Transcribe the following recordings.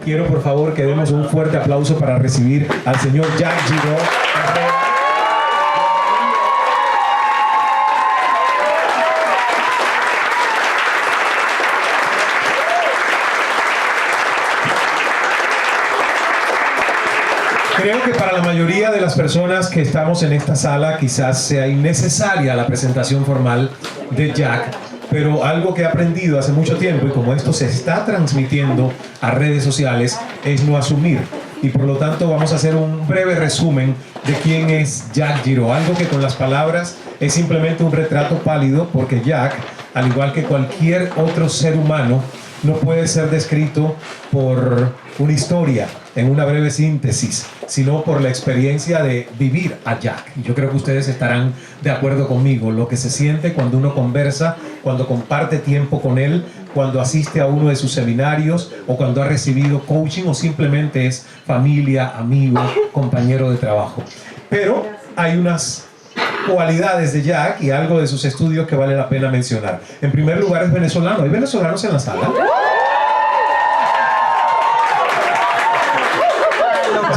quiero por favor que demos un fuerte aplauso para recibir al señor Jack Giraud. Creo que para la mayoría de las personas que estamos en esta sala quizás sea innecesaria la presentación formal de Jack, pero algo que he aprendido hace mucho tiempo, y como esto se está transmitiendo a redes sociales, es no asumir. Y por lo tanto vamos a hacer un breve resumen de quién es Jack Giraud. Algo que con las palabras es simplemente un retrato pálido, porque Jack, al igual que cualquier otro ser humano, no puede ser descrito por una historia en una breve síntesis, sino por la experiencia de vivir a Jack. Y yo creo que ustedes estarán de acuerdo conmigo. Lo que se siente cuando uno conversa, cuando comparte tiempo con él, cuando asiste a uno de sus seminarios o cuando ha recibido coaching o simplemente es familia, amigo, compañero de trabajo. Pero hay unas cualidades de Jack y algo de sus estudios que vale la pena mencionar. En primer lugar, es venezolano. ¿Hay venezolanos en la sala?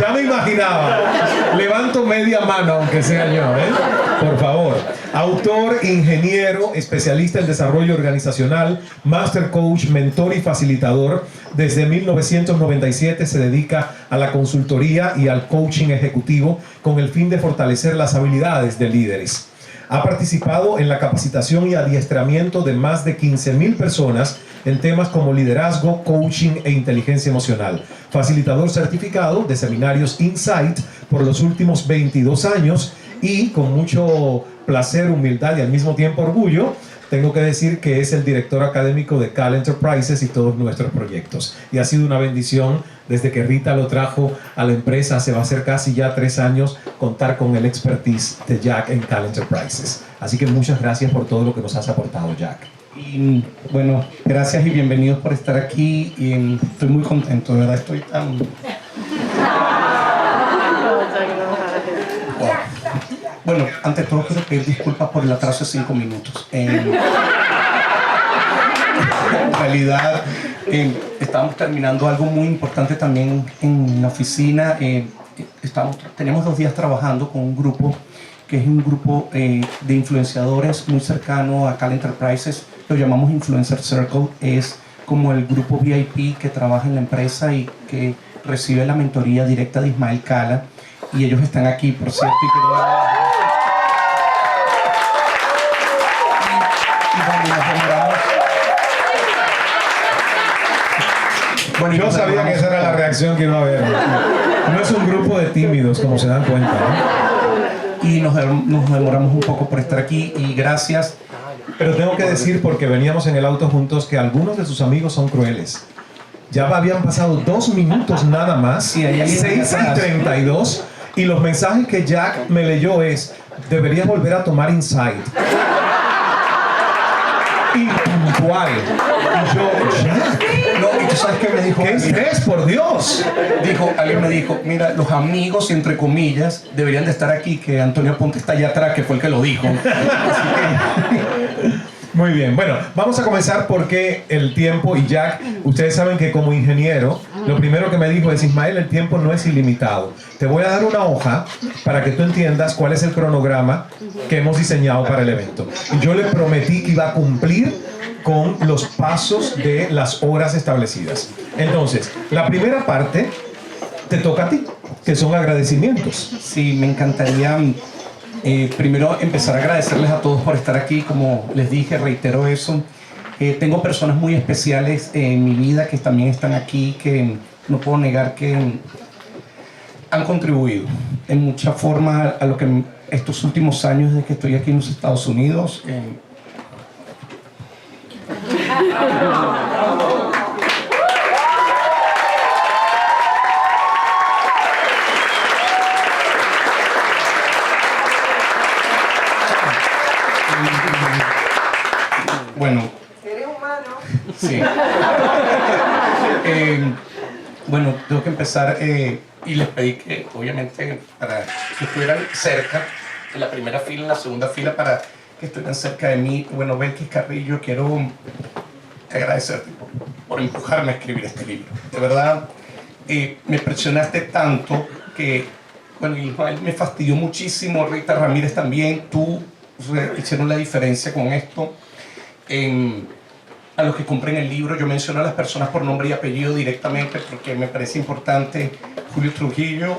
Ya me imaginaba. Levanto media mano, aunque sea yo, ¿eh? Por favor. Autor, ingeniero, especialista en desarrollo organizacional, master coach, mentor y facilitador. Desde 1997 se dedica a la consultoría y al coaching ejecutivo con el fin de fortalecer las habilidades de líderes. Ha participado en la capacitación y adiestramiento de más de 15,000 personas en temas como liderazgo, coaching e inteligencia emocional. Facilitador certificado de seminarios Insight por los últimos 22 años y con mucho placer, humildad y al mismo tiempo orgullo, tengo que decir que es el director académico de Cal Enterprises y todos nuestros proyectos. Y ha sido una bendición desde que Rita lo trajo a la empresa, se va a hacer casi ya 3 años, contar con el expertise de Jack en Cal Enterprises. Así que muchas gracias por todo lo que nos has aportado, Jack. Y bueno, gracias y bienvenidos por estar aquí. Y estoy muy contento, de verdad, estoy tan... Bueno, ante todo quiero pedir disculpas por el atraso de 5 minutos. En realidad, estábamos terminando algo muy importante también en la oficina. Tenemos 2 días trabajando con un grupo que es un grupo de influenciadores muy cercano a Cal Enterprises. Lo llamamos Influencer Circle. Es como el grupo VIP que trabaja en la empresa y que recibe la mentoría directa de Ismael Cala. Y ellos están aquí, por cierto, y quiero dar... Bueno, yo sabía que esa era la reacción que iba a haber. No es un grupo de tímidos, como se dan cuenta, ¿no? Y nos demoramos un poco por estar aquí y gracias. Pero tengo que decir, porque veníamos en el auto juntos, que algunos de sus amigos son crueles. Ya habían pasado 2 minutos nada más, sí, 6:32, y los mensajes que Jack me leyó es: deberías volver a tomar Insight. Impuntual. Y yo, Jack, no, y tú sabes que me dijo, ¿qué estrés, por Dios? Alguien me dijo, mira, los amigos, entre comillas, deberían de estar aquí, que Antonio Ponte está allá atrás, que fue el que lo dijo. Así que... Muy bien, bueno, vamos a comenzar porque el tiempo, y Jack, ustedes saben que como ingeniero, lo primero que me dijo es: Ismael, el tiempo no es ilimitado. Te voy a dar una hoja para que tú entiendas cuál es el cronograma que hemos diseñado para el evento. Y yo le prometí que iba a cumplir con los pasos de las horas establecidas. Entonces, la primera parte te toca a ti, que son agradecimientos. Sí, me encantaría primero empezar a agradecerles a todos por estar aquí. Como les dije, reitero eso. Tengo personas muy especiales en mi vida que también están aquí, que no puedo negar que han contribuido en mucha forma a lo que estos últimos años desde que estoy aquí en los Estados Unidos. Bueno, eres humano. Sí. Bueno, tengo que empezar y les pedí que, obviamente, para que estuvieran cerca, en la primera fila, en la segunda fila, para que estuvieran cerca de mí. Bueno, Belkis Carrillo, quiero agradecerte por empujarme a escribir este libro. De verdad, me presionaste tanto que, bueno, Ismael me fastidió muchísimo, Rita Ramírez también, tú hicieron la diferencia con esto. A los que compren el libro, yo menciono a las personas por nombre y apellido directamente porque me parece importante. Julio Trujillo.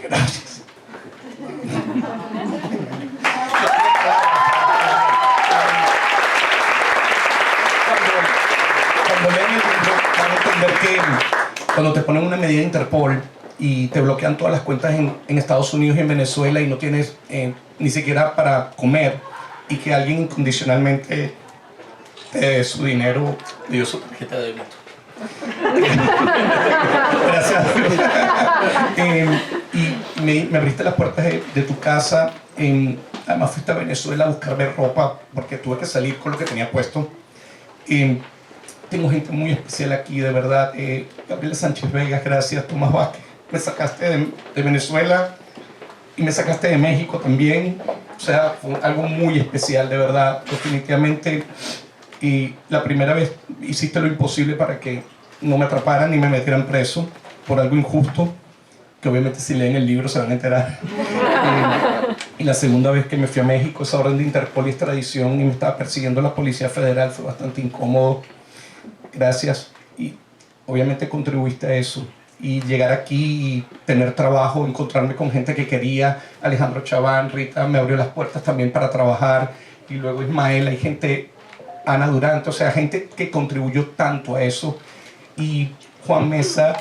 Gracias. Cuando lean el libro van a entender que cuando te ponen una medida de Interpol y te bloquean todas las cuentas en Estados Unidos y en Venezuela y no tienes ni siquiera para comer, y que alguien incondicionalmente te dé su dinero, te dio su tarjeta de débito. Gracias. Y me abriste las puertas de tu casa. Además fuiste a Venezuela a buscarme ropa porque tuve que salir con lo que tenía puesto. Tengo gente muy especial aquí, de verdad. Gabriela Sánchez Vegas, gracias. Tomás Vázquez, me sacaste de Venezuela y me sacaste de México también. O sea, fue algo muy especial, de verdad, definitivamente. Y la primera vez hiciste lo imposible para que no me atraparan ni me metieran preso por algo injusto, que obviamente si leen el libro se van a enterar. Y la segunda vez que me fui a México, esa orden de Interpol y extradición, y me estaba persiguiendo la Policía Federal, fue bastante incómodo. Gracias. Y obviamente contribuiste a eso. Y llegar aquí y tener trabajo, encontrarme con gente que quería. Alejandro Chaván, Rita me abrió las puertas también para trabajar. Y luego Ismael, hay gente, Ana Durante, o sea, gente que contribuyó tanto a eso. Y Juan Mesa,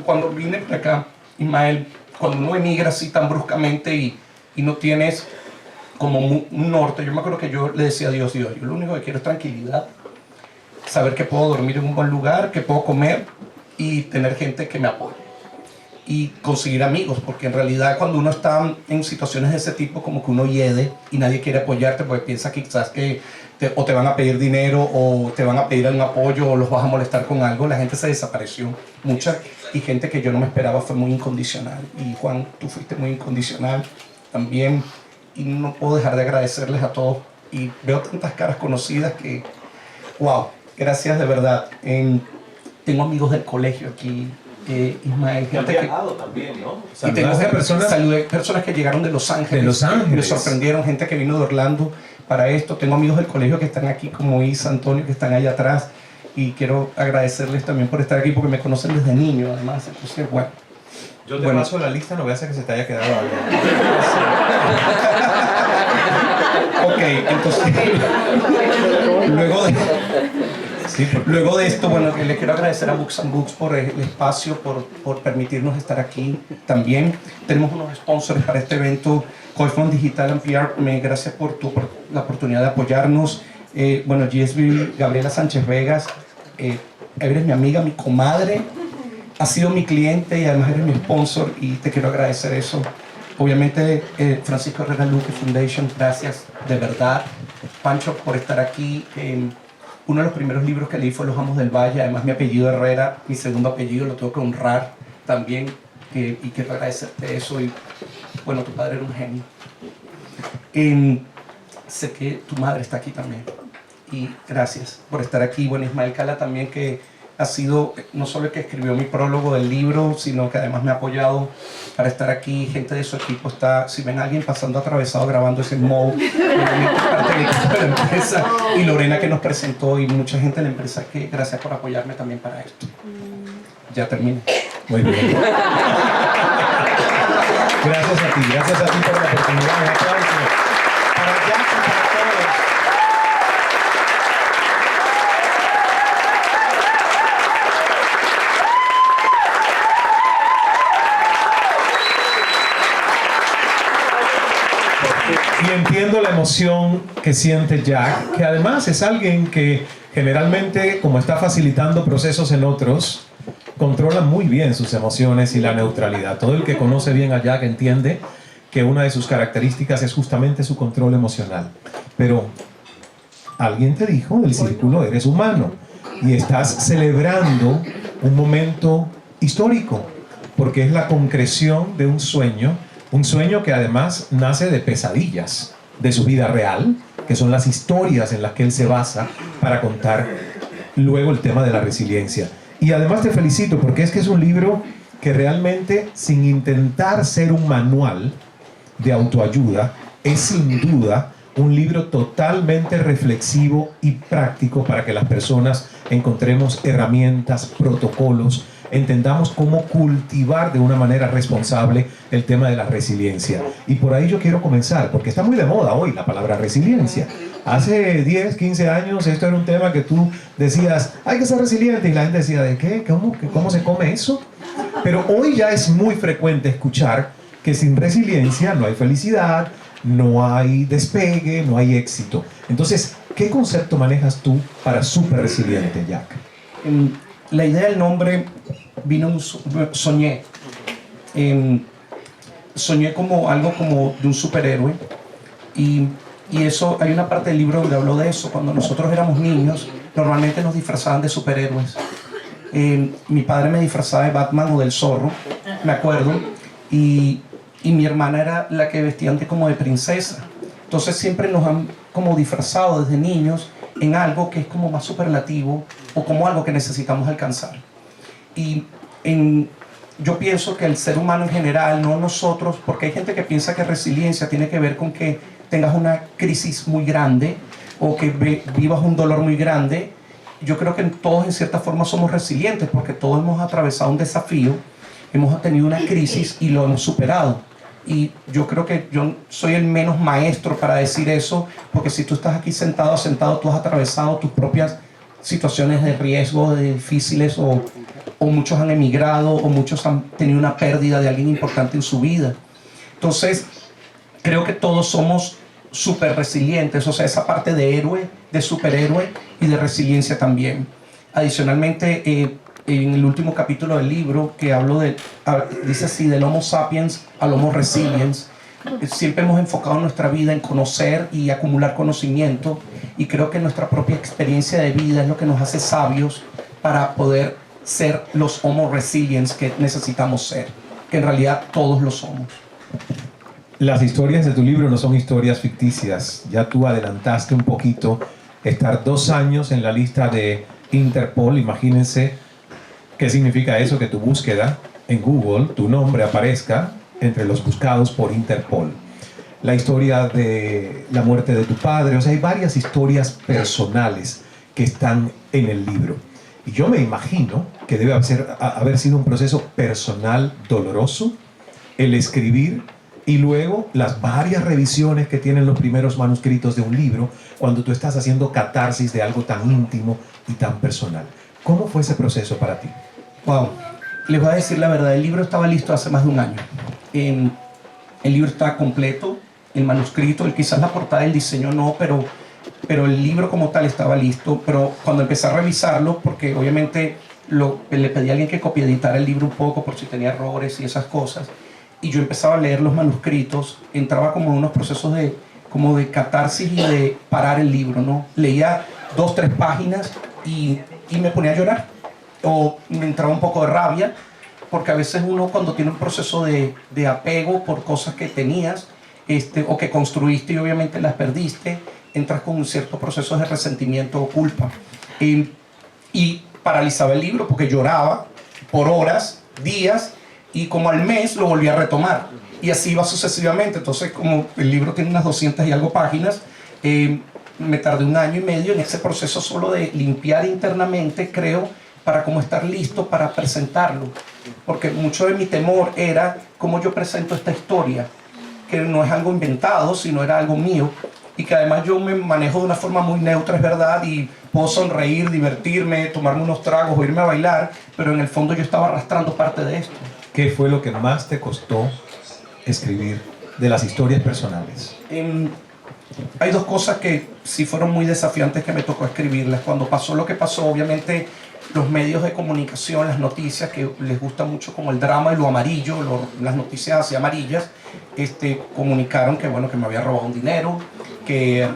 cuando vine para acá, Ismael, cuando uno emigra así tan bruscamente y no tienes como un norte, yo me acuerdo que yo le decía a Dios, yo lo único que quiero es tranquilidad, saber que puedo dormir en un buen lugar, que puedo comer y tener gente que me apoye y conseguir amigos, porque en realidad cuando uno está en situaciones de ese tipo, como que uno hiede y nadie quiere apoyarte porque piensa que quizás que o te van a pedir dinero o te van a pedir un apoyo o los vas a molestar con algo. La gente se desapareció, mucha, y gente que yo no me esperaba fue muy incondicional. Y Juan, tú fuiste muy incondicional también, y no puedo dejar de agradecerles a todos. Y veo tantas caras conocidas que, wow, gracias de verdad. Tengo amigos del colegio aquí, Ismael, gente que también, ¿no? y tengo personas que llegaron de Los Ángeles, de Los Ángeles, que me sorprendieron, gente que vino de Orlando para esto. Tengo amigos del colegio que están aquí, como Isa, Antonio, que están allá atrás, y quiero agradecerles también por estar aquí porque me conocen desde niño, además. Entonces, bueno, yo te paso la lista, no voy a hacer que se te haya quedado algo. Ok, entonces luego de esto, bueno, le quiero agradecer a Books and Books por el espacio, por permitirnos estar aquí también. Tenemos unos sponsors para este evento, Coifon Digital and PR, gracias por la oportunidad de apoyarnos. Bueno, GSB, Gabriela Sánchez Vegas, eres mi amiga, mi comadre, has sido mi cliente y además eres mi sponsor y te quiero agradecer eso. Obviamente, Francisco Herrera Luque Foundation, gracias de verdad. Pancho, por estar aquí. Uno de los primeros libros que leí fue Los Amos del Valle, además mi apellido Herrera, mi segundo apellido, lo tengo que honrar también, y quiero agradecerte eso. Y bueno, tu padre era un genio. Sé que tu madre está aquí también, y gracias por estar aquí. Bueno, Ismael Cala también, que ha sido no solo el que escribió mi prólogo del libro, sino que además me ha apoyado para estar aquí. Gente de su equipo está, si ven a alguien pasando atravesado grabando ese Mo, parte del equipo de la empresa, y Lorena, que nos presentó, y mucha gente de la empresa, que gracias por apoyarme también para esto. Ya terminé. Muy bien. Gracias a ti por la oportunidad. Un aplauso para Jack y para todos. Y entiendo la emoción que siente Jack, que además es alguien que generalmente, como está facilitando procesos en otros, controla muy bien sus emociones y la neutralidad. Todo el que conoce bien a Jack entiende que una de sus características es justamente su control emocional. Pero alguien te dijo, del círculo eres humano, y estás celebrando un momento histórico, porque es la concreción de un sueño que además nace de pesadillas, de su vida real, que son las historias en las que él se basa para contar luego el tema de la resiliencia. Y además te felicito porque es que es un libro que realmente, sin intentar ser un manual de autoayuda, es sin duda un libro totalmente reflexivo y práctico para que las personas encontremos herramientas, protocolos, entendamos cómo cultivar de una manera responsable el tema de la resiliencia. Y por ahí yo quiero comenzar, porque está muy de moda hoy la palabra resiliencia. Hace 10, 15 años esto era un tema que tú decías, hay que ser resiliente, y la gente decía, ¿de qué? ¿Cómo se come eso? Pero hoy ya es muy frecuente escuchar que sin resiliencia no hay felicidad, no hay despegue, no hay éxito. Entonces, ¿qué concepto manejas tú para súper resiliente, Jack? La idea del nombre vino, soñé. Soñé como algo como de un superhéroe. Y eso, hay una parte del libro donde habló de eso. Cuando nosotros éramos niños, normalmente nos disfrazaban de superhéroes. Mi padre me disfrazaba de Batman o del Zorro, me acuerdo. Y mi hermana era la que vestían como de princesa. Entonces siempre nos han como disfrazado desde niños en algo que es como más superlativo o como algo que necesitamos alcanzar. Y yo pienso que el ser humano en general, no nosotros, porque hay gente que piensa que resiliencia tiene que ver con que tengas una crisis muy grande o que vivas un dolor muy grande. Yo creo que todos en cierta forma somos resilientes porque todos hemos atravesado un desafío, hemos tenido una crisis y lo hemos superado. Y yo creo que yo soy el menos maestro para decir eso, porque si tú estás aquí sentado, tú has atravesado tus propias situaciones de riesgo, de difíciles, o muchos han emigrado, o muchos han tenido una pérdida de alguien importante en su vida. Entonces, creo que todos somos súper resilientes, o sea, esa parte de héroe, de superhéroe y de resiliencia también. Adicionalmente, en el último capítulo del libro, que hablo dice así, del Homo sapiens al Homo resiliens, siempre hemos enfocado nuestra vida en conocer y acumular conocimiento, y creo que nuestra propia experiencia de vida es lo que nos hace sabios para poder ser los Homo resiliens que necesitamos ser, que en realidad todos lo somos. Las historias de tu libro no son historias ficticias. Ya tú adelantaste un poquito estar 2 años en la lista de Interpol. Imagínense qué significa eso, que tu búsqueda en Google, tu nombre aparezca entre los buscados por Interpol. La historia de la muerte de tu padre, o sea, hay varias historias personales que están en el libro. Y yo me imagino que debe haber sido un proceso personal doloroso el escribir, y luego las varias revisiones que tienen los primeros manuscritos de un libro cuando tú estás haciendo catarsis de algo tan íntimo y tan personal. ¿Cómo fue ese proceso para ti? Wow, les voy a decir la verdad, el libro estaba listo hace más de un año. El libro está completo, el manuscrito, quizás la portada, el diseño no, pero el libro como tal estaba listo. Pero cuando empecé a revisarlo, porque obviamente le pedí a alguien que copieditara el libro un poco por si tenía errores y esas cosas, y yo empezaba a leer los manuscritos, entraba como en unos procesos de catarsis y de parar el libro, ¿no? Leía 2, 3 páginas y me ponía a llorar, o me entraba un poco de rabia, porque a veces uno, cuando tiene un proceso de apego por cosas que tenías o que construiste y obviamente las perdiste, entras con un cierto proceso de resentimiento o culpa, y paralizaba el libro porque lloraba por horas, días, y como al mes lo volví a retomar, y así iba sucesivamente. Entonces, como el libro tiene unas 200 y algo páginas, me tardé 1 año y medio en ese proceso solo de limpiar internamente, creo, para como estar listo para presentarlo, porque mucho de mi temor era cómo yo presento esta historia, que no es algo inventado, sino era algo mío, y que además yo me manejo de una forma muy neutra, es verdad, y puedo sonreír, divertirme, tomarme unos tragos o irme a bailar, pero en el fondo yo estaba arrastrando parte de esto. ¿Qué fue lo que más te costó escribir de las historias personales? Hay 2 cosas que sí fueron muy desafiantes que me tocó escribirlas. Cuando pasó lo que pasó, obviamente los medios de comunicación, las noticias, que les gusta mucho como el drama y lo amarillo, las noticias así amarillas, comunicaron que, bueno, que me había robado un dinero, que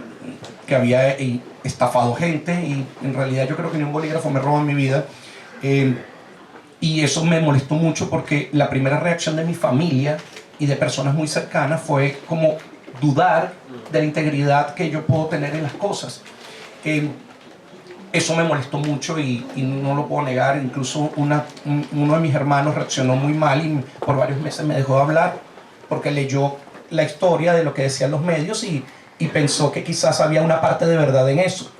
había estafado gente, y en realidad yo creo que ni un bolígrafo me robó en mi vida. Y eso me molestó mucho porque la primera reacción de mi familia y de personas muy cercanas fue como dudar de la integridad que yo puedo tener en las cosas. Eso me molestó mucho y no lo puedo negar. Incluso uno de mis hermanos reaccionó muy mal y por varios meses me dejó de hablar porque leyó la historia de lo que decían los medios y pensó que quizás había una parte de verdad en eso.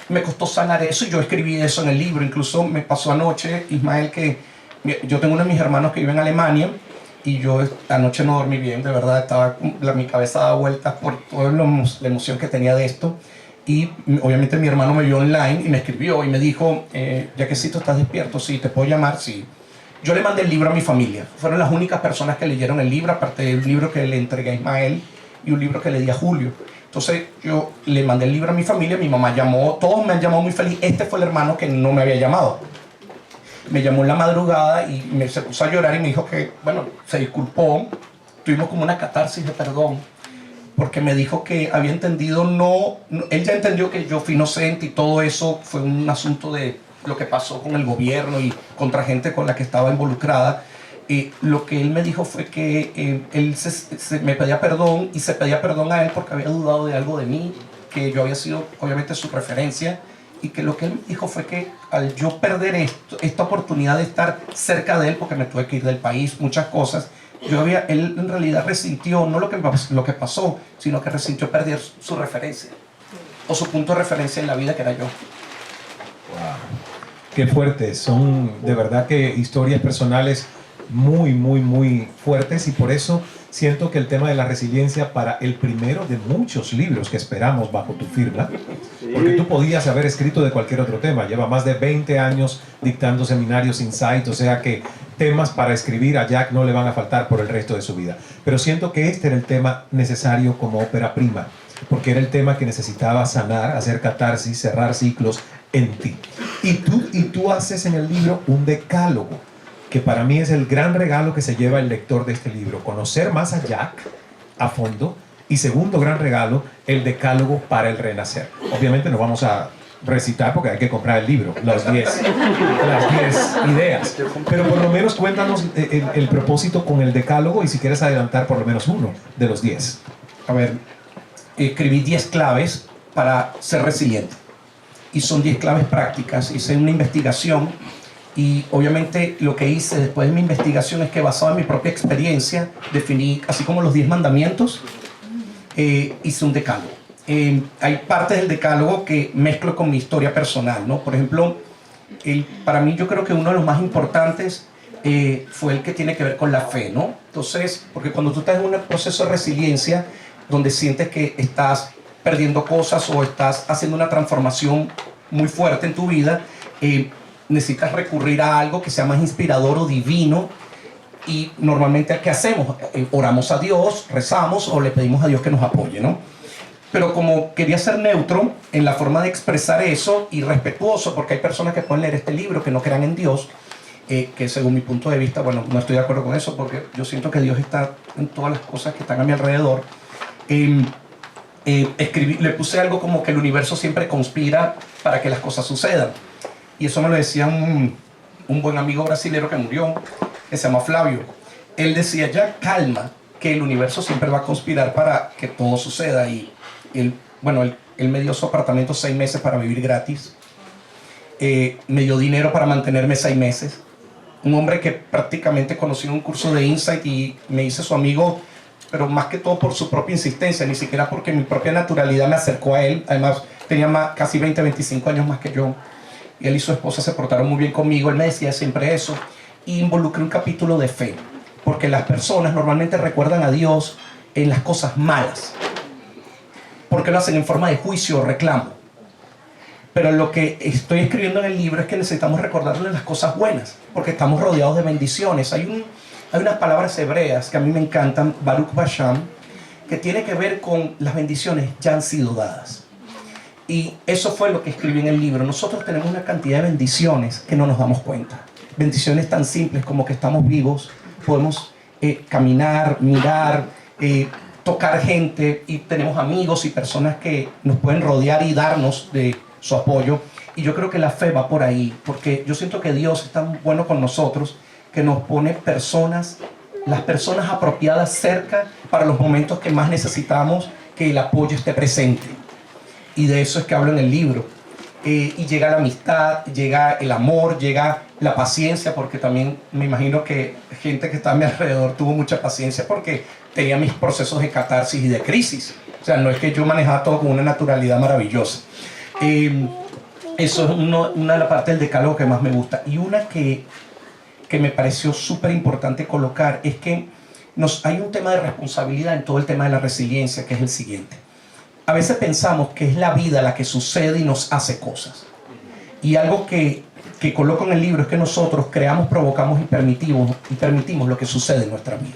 Me costó sanar eso y yo escribí eso en el libro. Incluso me pasó anoche, Ismael, que yo tengo uno de mis hermanos que vive en Alemania y yo anoche no dormí bien, de verdad, mi cabeza daba vueltas por toda la emoción que tenía de esto. Y obviamente mi hermano me vio online y me escribió y me dijo, Jaquecito, ¿estás despierto? Sí, ¿te puedo llamar? Sí. Yo le mandé el libro a mi familia. Fueron las únicas personas que leyeron el libro, aparte del libro que le entregué a Ismael y un libro que le di a Julio. Entonces yo le mandé el libro a mi familia, mi mamá llamó, todos me han llamado muy feliz. Este fue el hermano que no me había llamado. Me llamó en la madrugada y se puso a llorar y me dijo que, bueno, se disculpó. Tuvimos como una catarsis de perdón, porque me dijo que había entendido, él ya entendió que yo fui inocente y todo eso fue un asunto de lo que pasó con el gobierno y contra gente con la que estaba involucrada. Lo que él me dijo fue que él me pedía perdón y se pedía perdón a él porque había dudado de algo de mí, que yo había sido obviamente su referencia, y que lo que él me dijo fue que al yo perder esta oportunidad de estar cerca de él, porque me tuve que ir del país, muchas cosas, él en realidad resintió no lo que pasó, sino que resintió perder su referencia o su punto de referencia en la vida, que era yo. Wow. Qué fuertes, son de verdad que historias personales muy, muy, muy fuertes, y por eso siento que el tema de la resiliencia para el primero de muchos libros que esperamos bajo tu firma, porque tú podías haber escrito de cualquier otro tema, lleva más de 20 años dictando seminarios Insight, o sea que temas para escribir a Jack no le van a faltar por el resto de su vida, pero siento que este era el tema necesario como ópera prima, porque era el tema que necesitaba sanar, hacer catarsis, cerrar ciclos en ti. Y tú haces en el libro un decálogo, que para mí es el gran regalo que se lleva el lector de este libro, conocer más a Jack a fondo, y segundo gran regalo, el decálogo para el renacer. Obviamente no vamos a recitar porque hay que comprar el libro, las 10 ideas, pero por lo menos cuéntanos el propósito con el decálogo, y si quieres adelantar por lo menos uno de los 10. A ver, escribí 10 claves para ser resiliente, y son 10 claves prácticas. Hice una investigación y obviamente lo que hice después de mi investigación es que, basado en mi propia experiencia, definí, así como los 10 mandamientos, hice un decálogo. Hay partes del decálogo que mezclo con mi historia personal, ¿no? Por ejemplo, para mí yo creo que uno de los más importantes fue el que tiene que ver con la fe, ¿no? Entonces, porque cuando tú estás en un proceso de resiliencia donde sientes que estás perdiendo cosas o estás haciendo una transformación muy fuerte en tu vida, necesitas recurrir a algo que sea más inspirador o divino. Y normalmente, ¿qué hacemos? Oramos a Dios, rezamos o le pedimos a Dios que nos apoye, ¿no? Pero como quería ser neutro en la forma de expresar eso y respetuoso, porque hay personas que pueden leer este libro que no crean en Dios, que según mi punto de vista, bueno, no estoy de acuerdo con eso, porque yo siento que Dios está en todas las cosas que están a mi alrededor. Le puse algo como que el universo siempre conspira para que las cosas sucedan. Y eso me lo decía un buen amigo brasileño que murió, que se llama Flavio. Él decía, ya calma, que el universo siempre va a conspirar para que todo suceda. Y él me dio su apartamento 6 meses para vivir gratis. Me dio dinero para mantenerme 6 meses. Un hombre que prácticamente conocí en un curso de Insight y me hice su amigo, pero más que todo por su propia insistencia, ni siquiera porque mi propia naturalidad me acercó a él. Además, tenía casi 20, 25 años más que yo. Y él y su esposa se portaron muy bien conmigo. Él me decía siempre eso. Y involucré un capítulo de fe, porque las personas normalmente recuerdan a Dios en las cosas malas, porque lo hacen en forma de juicio o reclamo. Pero lo que estoy escribiendo en el libro es que necesitamos recordarle las cosas buenas, porque estamos rodeados de bendiciones. Hay unas palabras hebreas que a mí me encantan, Baruch Basham, que tiene que ver con las bendiciones ya han sido dadas. Y eso fue lo que escribí en el libro. Nosotros tenemos una cantidad de bendiciones que no nos damos cuenta. Bendiciones tan simples como que estamos vivos, podemos caminar, mirar, tocar gente, y tenemos amigos y personas que nos pueden rodear y darnos de su apoyo. Y yo creo que la fe va por ahí, porque yo siento que Dios es tan bueno con nosotros que nos pone personas las personas apropiadas cerca para los momentos que más necesitamos que el apoyo esté presente. Y de eso es que hablo en el libro. Y llega la amistad, llega el amor, llega la paciencia, porque también me imagino que gente que está a mi alrededor tuvo mucha paciencia porque tenía mis procesos de catarsis y de crisis. O sea, no es que yo manejaba todo con una naturalidad maravillosa. Eso es una de las partes del decálogo que más me gusta. Y una que me pareció súper importante colocar es que hay un tema de responsabilidad en todo el tema de la resiliencia, que es el siguiente. A veces pensamos que es la vida la que sucede y nos hace cosas. Y algo que coloco en el libro es que nosotros creamos, provocamos y permitimos lo que sucede en nuestra vida.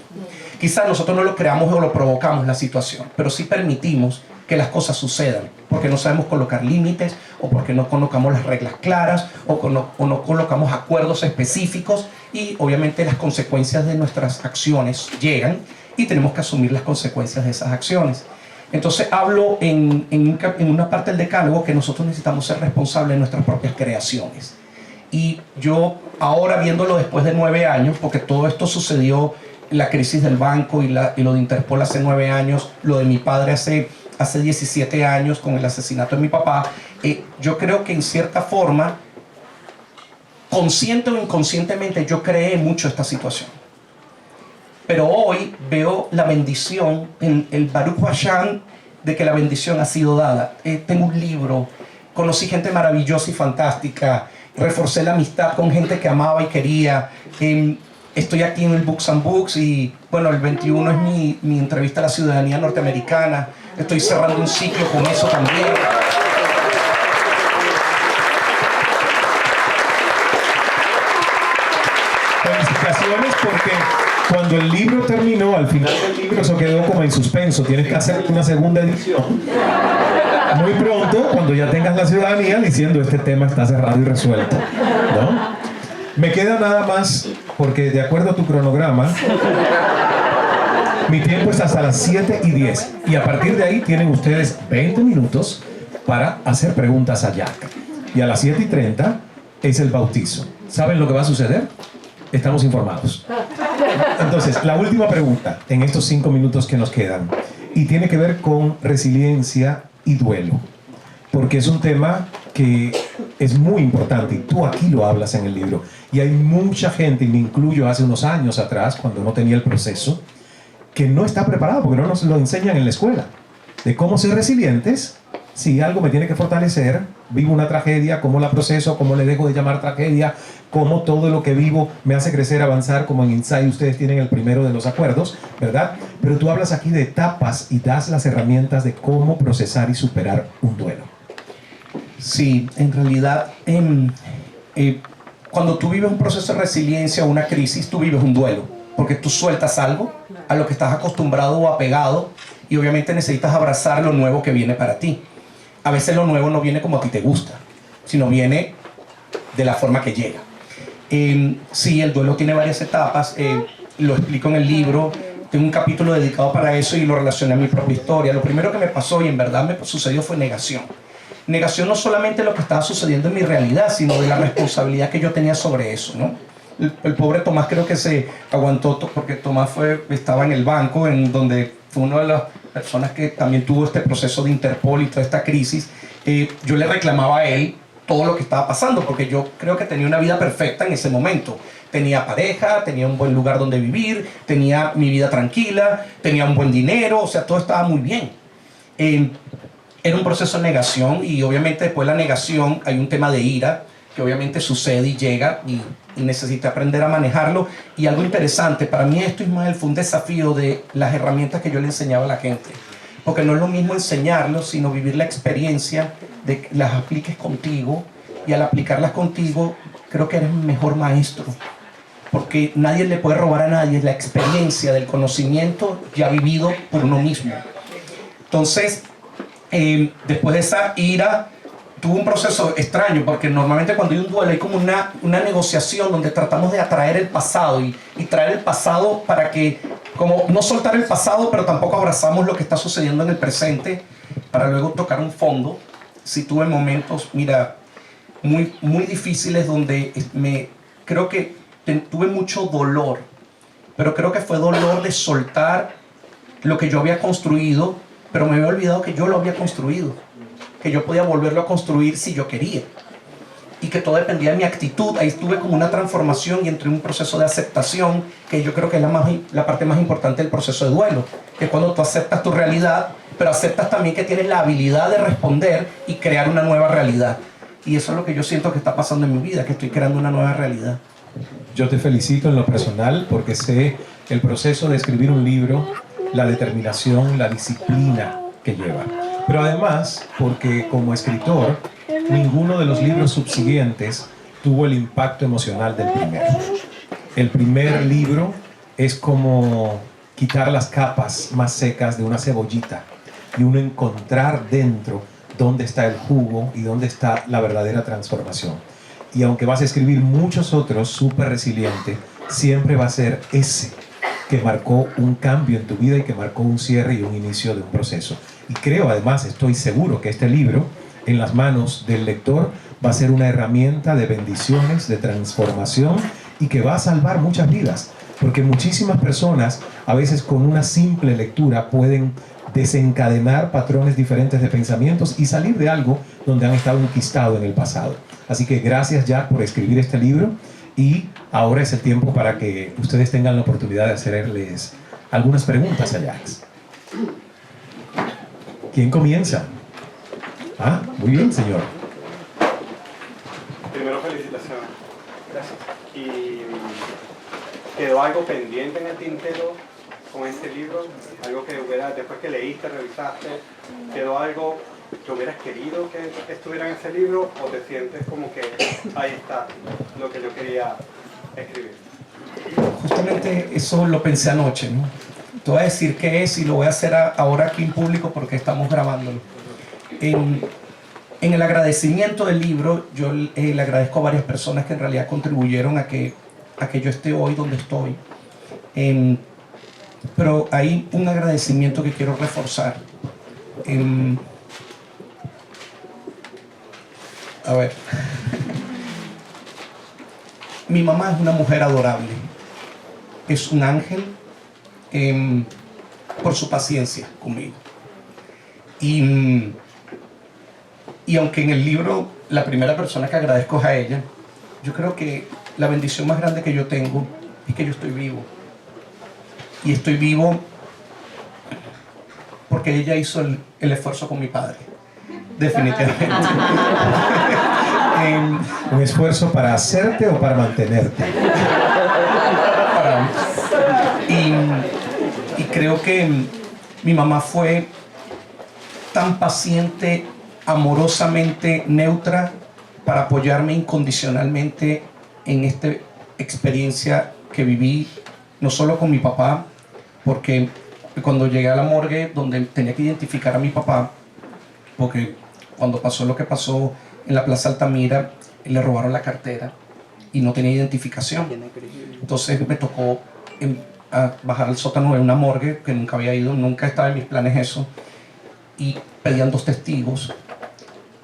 Quizás nosotros no lo creamos o lo provocamos la situación, pero sí permitimos que las cosas sucedan, porque no sabemos colocar límites, o porque no colocamos las reglas claras, o no colocamos acuerdos específicos, y obviamente las consecuencias de nuestras acciones llegan y tenemos que asumir las consecuencias de esas acciones. Entonces hablo en una parte del decálogo que nosotros necesitamos ser responsables de nuestras propias creaciones. Y yo ahora, viéndolo después de 9 años, porque todo esto sucedió, la crisis del banco y lo de Interpol hace 9 años, lo de mi padre hace 17 años con el asesinato de mi papá, yo creo que en cierta forma, consciente o inconscientemente, yo creé mucho esta situación. Pero hoy veo la bendición, el Baruch Hashem, de que la bendición ha sido dada. Tengo un libro, conocí gente maravillosa y fantástica, reforcé la amistad con gente que amaba y quería. Estoy aquí en el Books and Books y, bueno, el 21 es mi entrevista a la ciudadanía norteamericana. Estoy cerrando un ciclo con eso también. Felicitaciones, porque cuando el libro terminó, al final del libro eso quedó como en suspenso. Tienes que hacer una segunda edición muy pronto, cuando ya tengas la ciudadanía, diciendo este tema está cerrado y resuelto, ¿no? Me queda nada más, porque de acuerdo a tu cronograma, mi tiempo es hasta las 7:10, y a partir de ahí tienen ustedes 20 minutos para hacer preguntas a Jack. Y a las 7:30 es el bautizo. ¿Saben lo que va a suceder? Estamos informados. Entonces, la última pregunta en estos 5 minutos que nos quedan, y tiene que ver con resiliencia y duelo, porque es un tema que es muy importante, y tú aquí lo hablas en el libro, y hay mucha gente, y me incluyo hace unos años atrás, cuando no tenía el proceso, que no está preparado, porque no nos lo enseñan en la escuela, de cómo ser resilientes. Si algo me tiene que fortalecer, vivo una tragedia, cómo la proceso, cómo le dejo de llamar tragedia, cómo todo lo que vivo me hace crecer, avanzar, como en Insight ustedes tienen el primero de los acuerdos, ¿verdad? Pero tú hablas aquí de etapas y das las herramientas de cómo procesar y superar un duelo. Sí, en realidad, cuando tú vives un proceso de resiliencia o una crisis, tú vives un duelo, porque tú sueltas algo a lo que estás acostumbrado o apegado, y obviamente necesitas abrazar lo nuevo que viene para ti. A veces lo nuevo no viene como a ti te gusta, sino viene de la forma que llega. Sí, el duelo tiene varias etapas, lo explico en el libro, tengo un capítulo dedicado para eso y lo relacioné a mi propia historia. Lo primero que me pasó, y en verdad me sucedió, fue negación. Negación no solamente de lo que estaba sucediendo en mi realidad, sino de la responsabilidad que yo tenía sobre eso, ¿no? El pobre Tomás creo que se aguantó, porque Tomás estaba en el banco, en donde fue una de las personas que también tuvo este proceso de Interpol y toda esta crisis. Yo le reclamaba a él todo lo que estaba pasando, porque yo creo que tenía una vida perfecta en ese momento. Tenía pareja, tenía un buen lugar donde vivir, tenía mi vida tranquila, tenía un buen dinero, o sea, todo estaba muy bien. Era un proceso de negación, y obviamente después de la negación hay un tema de ira, que obviamente sucede y llega, y necesité aprender a manejarlo. Y algo interesante, para mí esto, Ismael, fue un desafío de las herramientas que yo le enseñaba a la gente, porque no es lo mismo enseñarlo, sino vivir la experiencia de que las apliques contigo, y al aplicarlas contigo creo que eres un mejor maestro, porque nadie le puede robar a nadie la experiencia del conocimiento ya vivido por uno mismo. Entonces, después de esa ira, tuvo un proceso extraño, porque normalmente cuando hay un duelo hay como una negociación donde tratamos de atraer el pasado y traer el pasado para que, como no soltar el pasado, pero tampoco abrazamos lo que está sucediendo en el presente, para luego tocar un fondo. Sí, tuve momentos, mira, muy difíciles, donde creo que tuve mucho dolor pero creo que fue dolor de soltar lo que yo había construido, pero me había olvidado que yo lo había construido, que yo podía volverlo a construir si yo quería, y que todo dependía de mi actitud. Ahí tuve como una transformación y entré en un proceso de aceptación, que yo creo que es la parte más importante del proceso de duelo, que es cuando tú aceptas tu realidad, pero aceptas también que tienes la habilidad de responder y crear una nueva realidad. Y eso es lo que yo siento que está pasando en mi vida, que estoy creando una nueva realidad. Yo te felicito en lo personal porque sé el proceso de escribir un libro, la determinación, la disciplina que lleva. Pero además, porque como escritor, ninguno de los libros subsiguientes tuvo el impacto emocional del primero. El primer libro es como quitar las capas más secas de una cebollita y uno encontrar dentro dónde está el jugo y dónde está la verdadera transformación. Y aunque vas a escribir muchos otros súper resiliente, siempre va a ser ese que marcó un cambio en tu vida y que marcó un cierre y un inicio de un proceso. Y creo, además, estoy seguro que este libro, en las manos del lector, va a ser una herramienta de bendiciones, de transformación y que va a salvar muchas vidas. Porque muchísimas personas, a veces con una simple lectura, pueden desencadenar patrones diferentes de pensamientos y salir de algo donde han estado enquistados en el pasado. Así que gracias, Jack, por escribir este libro, y ahora es el tiempo para que ustedes tengan la oportunidad de hacerles algunas preguntas a Jack. ¿Quién comienza? Ah, muy bien, señor. Primero, felicitaciones. Gracias. ¿Y quedó algo pendiente en el tintero con este libro? Algo que hubiera, después que leíste, revisaste, ¿quedó algo que hubieras querido que estuviera en ese libro, o te sientes como que ahí está lo que yo quería escribir? Justamente eso lo pensé anoche, ¿no? Te voy a decir qué es y lo voy a hacer ahora aquí en público porque estamos grabándolo. En el agradecimiento del libro, yo le agradezco a varias personas que en realidad contribuyeron a que yo esté hoy donde estoy. Pero hay un agradecimiento que quiero reforzar. A ver. Mi mamá es una mujer adorable. Es un ángel por su paciencia conmigo. Y aunque en el libro la primera persona que agradezco es a ella, yo creo que la bendición más grande que yo tengo es que yo estoy vivo. Y estoy vivo porque ella hizo el esfuerzo con mi padre. Definitivamente. ¿Un esfuerzo para hacerte o para mantenerte? Y creo que mi mamá fue tan paciente, amorosamente neutra, para apoyarme incondicionalmente en esta experiencia que viví, no solo con mi papá, porque cuando llegué a la morgue donde tenía que identificar a mi papá, porque cuando pasó lo que pasó en la Plaza Altamira, le robaron la cartera y no tenía identificación. Entonces me tocó bajar al sótano de una morgue que nunca había ido, nunca estaba en mis planes eso, y pedían 2 testigos.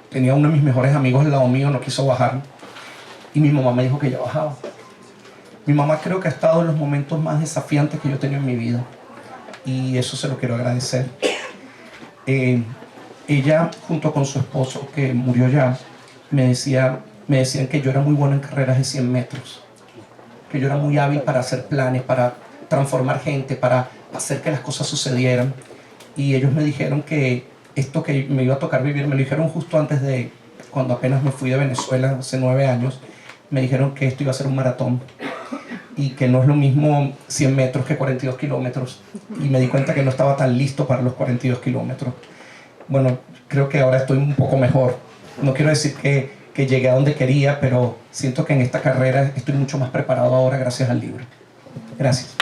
Tenía uno de mis mejores amigos al lado mío, no quiso bajar, y mi mamá me dijo que ya bajaba. Mi mamá creo que ha estado en los momentos más desafiantes que yo he tenido en mi vida, y eso se lo quiero agradecer. Ella, junto con su esposo, que murió ya, me decían que yo era muy bueno en carreras de 100 metros, que yo era muy hábil para hacer planes, para transformar gente, para hacer que las cosas sucedieran. Y ellos me dijeron que esto que me iba a tocar vivir, me lo dijeron justo antes de, cuando apenas me fui de Venezuela, hace 9 años, me dijeron que esto iba a ser un maratón y que no es lo mismo 100 metros que 42 kilómetros. Y me di cuenta que no estaba tan listo para los 42 kilómetros. Bueno, creo que ahora estoy un poco mejor. No quiero decir que llegué a donde quería, pero siento que en esta carrera estoy mucho más preparado ahora gracias al libro. Gracias.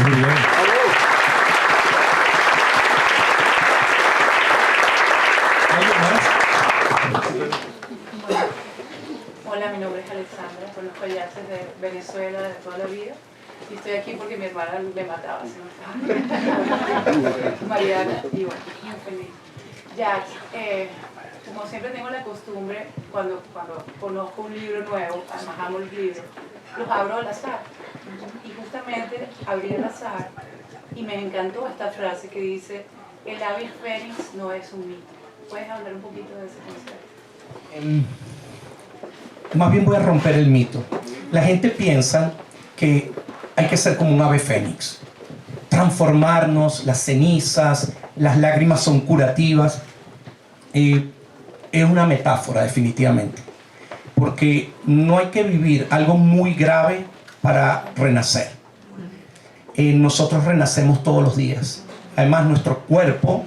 Muy bien. Hola, mi nombre es Alexandra, conozco a Jack desde Venezuela de toda la vida y estoy aquí porque mi hermana me mataba, si no estaba. Mariana, y bueno, muy feliz. Jack, como siempre tengo la costumbre, cuando conozco un libro nuevo, además amo los libros, los abro al azar. Y justamente abrí el azar y me encantó esta frase que dice: el ave fénix no es un mito. ¿Puedes hablar un poquito de ese concepto? Más bien voy a romper el mito. La gente piensa que hay que ser como un ave fénix, transformarnos, las cenizas, las lágrimas son curativas. Es una metáfora, definitivamente, porque no hay que vivir algo muy grave para renacer. Nosotros renacemos todos los días. Además, nuestro cuerpo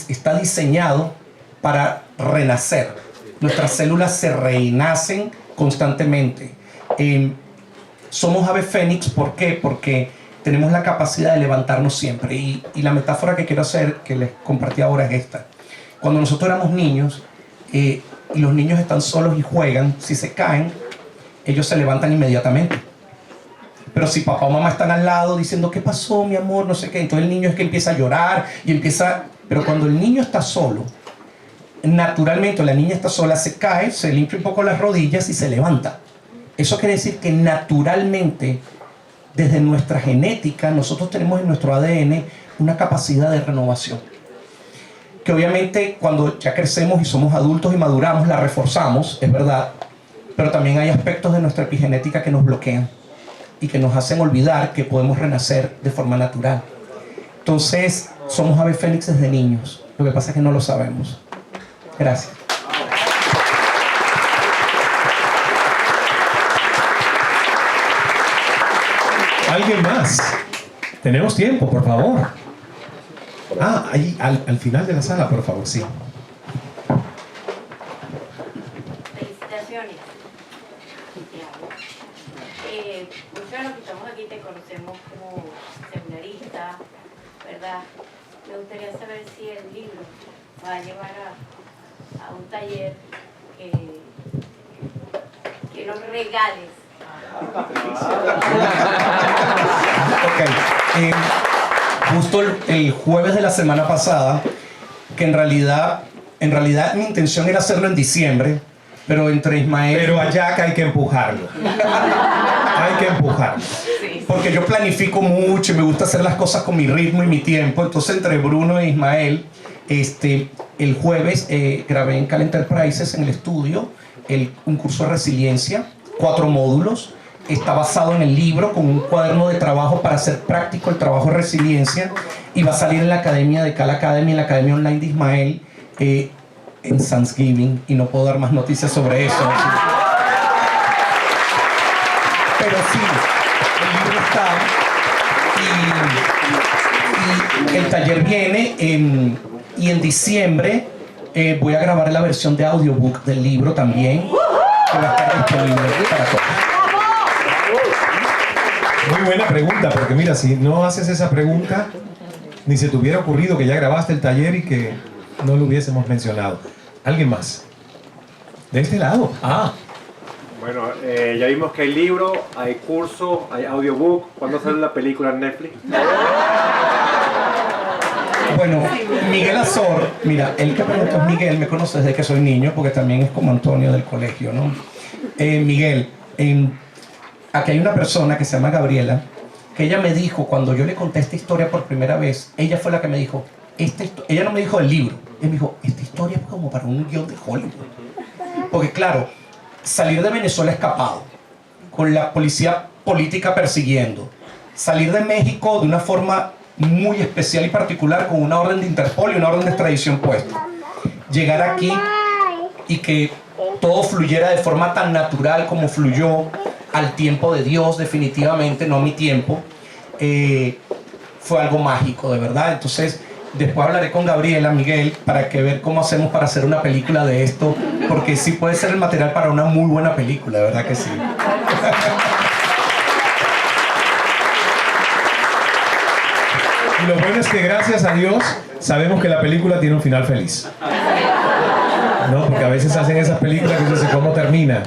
está diseñado para renacer. Nuestras células se renacen constantemente. Somos aves fénix, ¿por qué? Porque tenemos la capacidad de levantarnos siempre. Y la metáfora que quiero hacer, que les compartí ahora, es esta. Cuando nosotros éramos niños, y los niños están solos y juegan, si se caen, ellos se levantan inmediatamente. Pero si papá o mamá están al lado diciendo: ¿qué pasó, mi amor? No sé qué. Entonces el niño es que empieza a llorar y empieza... Pero cuando el niño está solo, naturalmente la niña está sola, se cae, se limpia un poco las rodillas y se levanta. Eso quiere decir que naturalmente, desde nuestra genética, nosotros tenemos en nuestro ADN una capacidad de renovación. Que obviamente cuando ya crecemos y somos adultos y maduramos, la reforzamos, es verdad, pero también hay aspectos de nuestra epigenética que nos bloquean y que nos hacen olvidar que podemos renacer de forma natural. Entonces, somos aves fénix desde niños. Lo que pasa es que no lo sabemos. Gracias. ¿Alguien más? Tenemos tiempo, por favor. Ahí, al final de la sala, por favor, sí. Felicitaciones. Muchos de los que estamos aquí te conocemos como seminarista, ¿verdad? Me gustaría saber si el libro va a llevar a un taller que nos regales. Ok. Justo el jueves de la semana pasada, que en realidad mi intención era hacerlo en diciembre, pero entre Ismael... Pero a Jack hay que empujarlo. Hay que empujarlo. Porque yo planifico mucho y me gusta hacer las cosas con mi ritmo y mi tiempo. Entonces, entre Bruno e Ismael, el jueves grabé en Cal Enterprises, en el estudio, un curso de resiliencia, 4 módulos. Está basado en el libro, con un cuaderno de trabajo para hacer práctico el trabajo de resiliencia, y va a salir en la academia de Cal Academy, en la academia online de Ismael, en Thanksgiving, y no puedo dar más noticias sobre eso. Pero sí, el libro está, y el taller viene, y en diciembre voy a grabar la versión de audiobook del libro también, que va a estar disponible para todos. Muy buena pregunta, porque mira, si no haces esa pregunta, ni se te hubiera ocurrido que ya grabaste el taller y que no lo hubiésemos mencionado. ¿Alguien más? De este lado. Bueno, ya vimos que hay libro, hay curso, hay audiobook. ¿Cuándo sale la película en Netflix? Bueno, Miguel Azor, mira, el que preguntó es Miguel, me conoce desde que soy niño, porque también es como Antonio del colegio, ¿no? Miguel, aquí hay una persona que se llama Gabriela, que ella me dijo, cuando yo le conté esta historia por primera vez, ella fue la que me dijo, ella no me dijo del libro, ella me dijo, esta historia es como para un guión de Hollywood. Porque claro, salir de Venezuela escapado, con la policía política persiguiendo, salir de México de una forma muy especial y particular, con una orden de Interpol y una orden de extradición puesta, llegar aquí y que todo fluyera de forma tan natural como fluyó, al tiempo de Dios, definitivamente, no a mi tiempo, fue algo mágico, de verdad. Entonces, después hablaré con Gabriela, Miguel, para que ver cómo hacemos para hacer una película de esto, porque sí puede ser el material para una muy buena película, de verdad que sí. Y lo bueno es que gracias a Dios sabemos que la película tiene un final feliz. No, porque a veces hacen esas películas que dicen cómo termina.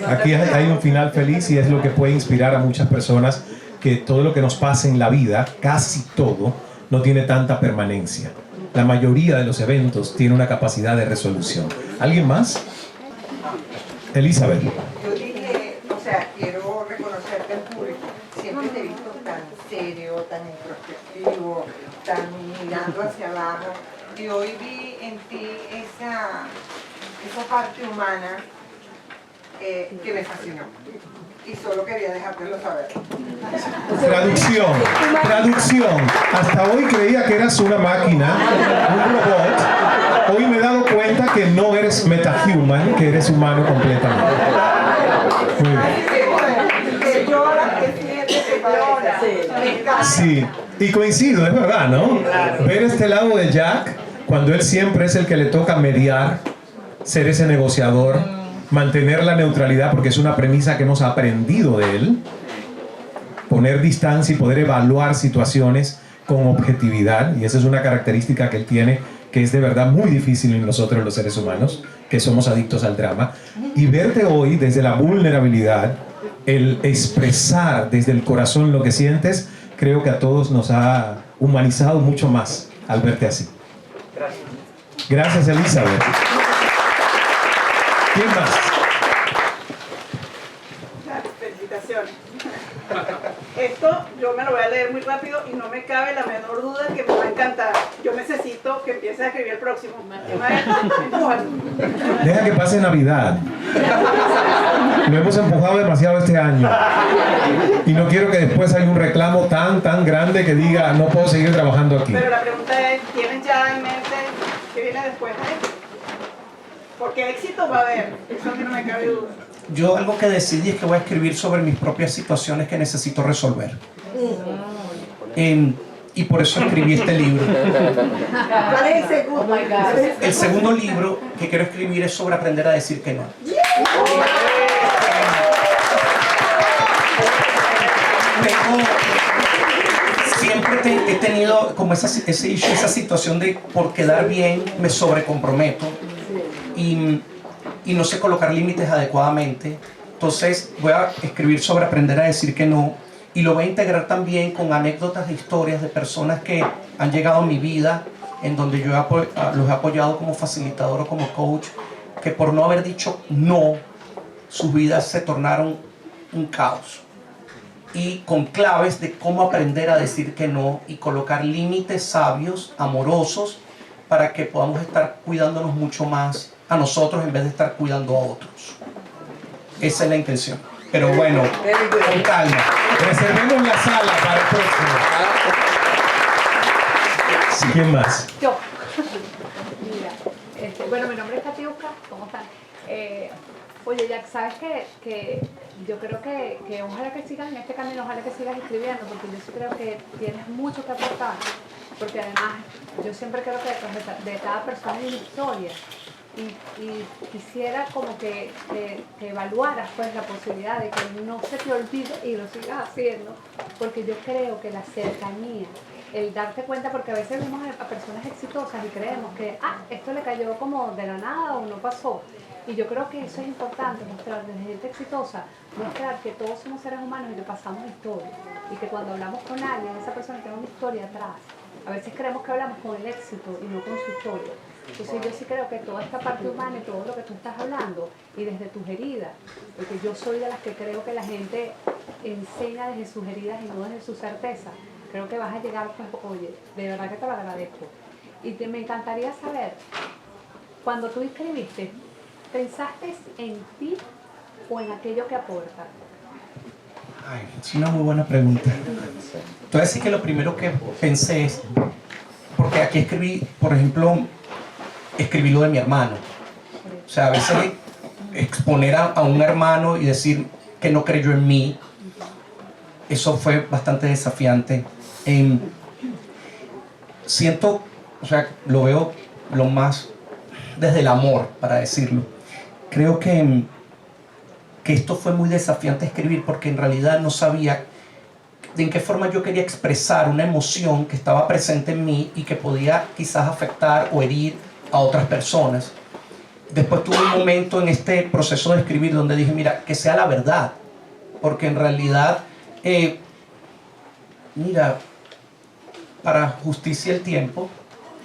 Aquí hay un final feliz, y es lo que puede inspirar a muchas personas, que todo lo que nos pasa en la vida, casi todo, no tiene tanta permanencia. La mayoría de los eventos tiene una capacidad de resolución. ¿Alguien más? Elizabeth. Yo dije, quiero reconocerte en público. Siempre te vi tan introspectivo, tan mirando hacia abajo. Y hoy vi en ti esa parte humana que me fascinó. Y solo quería dejártelo saber. Traducción. Hasta hoy creía que eras una máquina, un robot. Hoy me he dado cuenta que no eres metahuman, que eres humano completamente. Muy bien. Que llora, que siente, que llora. Me encanta. Sí, y coincido, es verdad, ¿no? Ver este lado de Jack, cuando él siempre es el que le toca mediar, ser ese negociador, mantener la neutralidad, porque es una premisa que hemos aprendido de él, poner distancia y poder evaluar situaciones con objetividad, y esa es una característica que él tiene, que es de verdad muy difícil en nosotros los seres humanos, que somos adictos al drama, y verte hoy desde la vulnerabilidad, el expresar desde el corazón lo que sientes, creo que a todos nos ha humanizado mucho más al verte así. Gracias, Elizabeth. ¿Quién más? Felicitaciones. Esto yo me lo voy a leer muy rápido y no me cabe la menor duda que me va a encantar. Yo necesito que empieces a escribir el próximo. Empújalo. Deja que pase Navidad. Lo hemos empujado demasiado este año. Y no quiero que después haya un reclamo tan grande que diga no puedo seguir trabajando aquí. Pero la pregunta es, ¿tienen ya en mente qué viene después de esto? Porque éxito va a haber, eso a mí no me cabe duda. Yo algo que decidí es que voy a escribir sobre mis propias situaciones que necesito resolver. Y por eso escribí este libro. ¿Cuál es el segundo? El segundo libro que quiero escribir es sobre aprender a decir que no. Siempre he tenido como esa situación de por quedar bien me sobrecomprometo y no sé colocar límites adecuadamente. Entonces voy a escribir sobre aprender a decir que no, y lo voy a integrar también con anécdotas de historias de personas que han llegado a mi vida, en donde yo los he apoyado como facilitador o como coach, que por no haber dicho no, sus vidas se tornaron un caos. Y con claves de cómo aprender a decir que no y colocar límites sabios, amorosos, para que podamos estar cuidándonos mucho más a nosotros en vez de estar cuidando a otros. Esa es la intención. Pero bueno, con calma. Reservemos la sala para el próximo. Sí, ¿quién más? Yo. Mira, bueno, mi nombre es Katiuska, ¿cómo están? Oye, Jack, sabes que yo creo que ojalá que sigas en este camino, ojalá que sigas escribiendo, porque yo sí creo que tienes mucho que aportar, porque además yo siempre creo que de cada persona hay una historia. Y quisiera como que evaluaras pues la posibilidad de que no se te olvide y lo sigas haciendo, porque yo creo que la cercanía, el darte cuenta, porque a veces vemos a personas exitosas y creemos que esto le cayó como de la nada o no pasó, y yo creo que eso es importante, mostrar desde gente exitosa, mostrar que todos somos seres humanos y que pasamos historia, y que cuando hablamos con alguien, esa persona tiene una historia atrás. A veces creemos que hablamos con el éxito y no con su historia. Entonces yo sí creo que toda esta parte humana y todo lo que tú estás hablando, y desde tus heridas, porque yo soy de las que creo que la gente enseña desde sus heridas y no desde su certeza, creo que vas a llegar, pues, oye, de verdad que te lo agradezco. Y me encantaría saber, cuando tú escribiste, ¿pensaste en ti o en aquello que aporta? Ay, es una muy buena pregunta. Te voy a decir que lo primero que pensé es, porque aquí escribí, por ejemplo, escribí lo de mi hermano. O sea, a veces exponer a un hermano y decir que no creyó en mí, eso fue bastante desafiante. Siento, o sea, lo veo lo más desde el amor, para decirlo. Creo que esto fue muy desafiante escribir, porque en realidad no sabía de en qué forma yo quería expresar una emoción que estaba presente en mí y que podía quizás afectar o herir a otras personas. Después tuve un momento en este proceso de escribir donde dije, mira, que sea la verdad, porque en realidad, mira, para justicia el tiempo